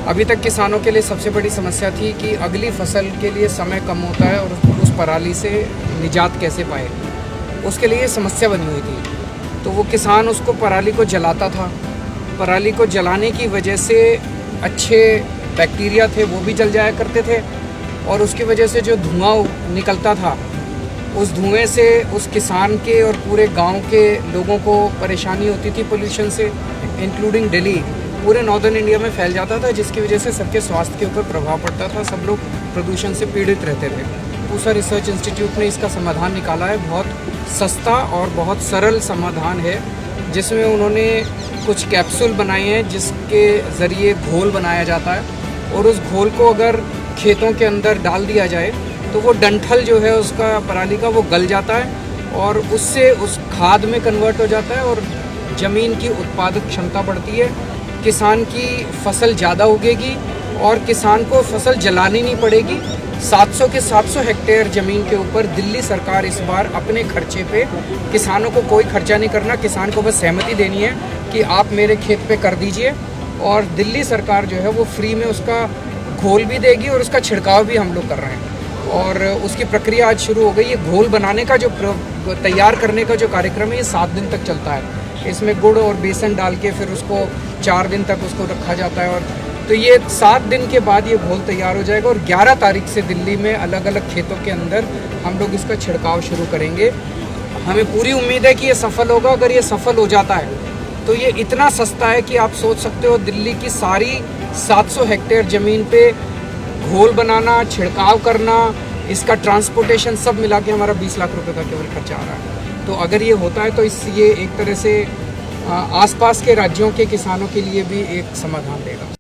अभी तक किसानों के लिए सबसे बड़ी समस्या थी कि अगली फसल के लिए समय कम होता है और उस पराली से निजात कैसे पाए, उसके लिए समस्या बनी हुई थी। तो वो किसान उसको पराली को जलाता था। पराली को जलाने की वजह से अच्छे बैक्टीरिया थे वो भी जल जाया करते थे और उसकी वजह से जो धुआं निकलता था उस धुएं से उस किसान के और पूरे गांव के लोगों को परेशानी होती थी पोल्यूशन से, इंक्लूडिंग दिल्ली। पूरे नॉर्दर्न इंडिया में फैल जाता था, जिसकी वजह से सबके स्वास्थ्य के ऊपर प्रभाव पड़ता था। सब लोग प्रदूषण से पीड़ित रहते थे। पूसा रिसर्च इंस्टीट्यूट ने इसका समाधान निकाला है। बहुत सस्ता और बहुत सरल समाधान है, जिसमें उन्होंने कुछ कैप्सूल बनाए हैं जिसके ज़रिए घोल बनाया जाता है और उस घोल को अगर खेतों के अंदर डाल दिया जाए तो वो डंठल जो है उसका पराली का वो गल जाता है और उससे उस खाद में कन्वर्ट हो जाता है और ज़मीन की उत्पादक क्षमता बढ़ती है। किसान की फसल ज़्यादा उगेगी और किसान को फसल जलानी नहीं पड़ेगी। 700 के 700 हेक्टेयर ज़मीन के ऊपर दिल्ली सरकार इस बार अपने खर्चे पे, किसानों को कोई खर्चा नहीं करना, किसान को बस सहमति देनी है कि आप मेरे खेत पे कर दीजिए और दिल्ली सरकार जो है वो फ्री में उसका घोल भी देगी और उसका छिड़काव भी हम लोग कर रहे हैं और उसकी प्रक्रिया आज शुरू हो गई है। घोल बनाने का जो तैयार करने का जो कार्यक्रम है ये 7 दिन तक चलता है। इसमें गुड़ और बेसन डाल के फिर उसको 4 दिन तक उसको रखा जाता है और तो ये 7 दिन के बाद ये घोल तैयार हो जाएगा और 11 तारीख से दिल्ली में अलग अलग खेतों के अंदर हम लोग इसका छिड़काव शुरू करेंगे। हमें पूरी उम्मीद है कि ये सफल होगा। अगर ये सफल हो जाता है तो ये इतना सस्ता है कि आप सोच सकते हो दिल्ली की सारी 700 हेक्टेयर ज़मीन पे घोल बनाना, छिड़काव करना, इसका ट्रांसपोर्टेशन सब मिला के हमारा 20 लाख रुपए का केवल खर्चा आ रहा है। तो अगर ये होता है तो ये एक तरह से आसपास के राज्यों के किसानों के लिए भी एक समाधान देगा।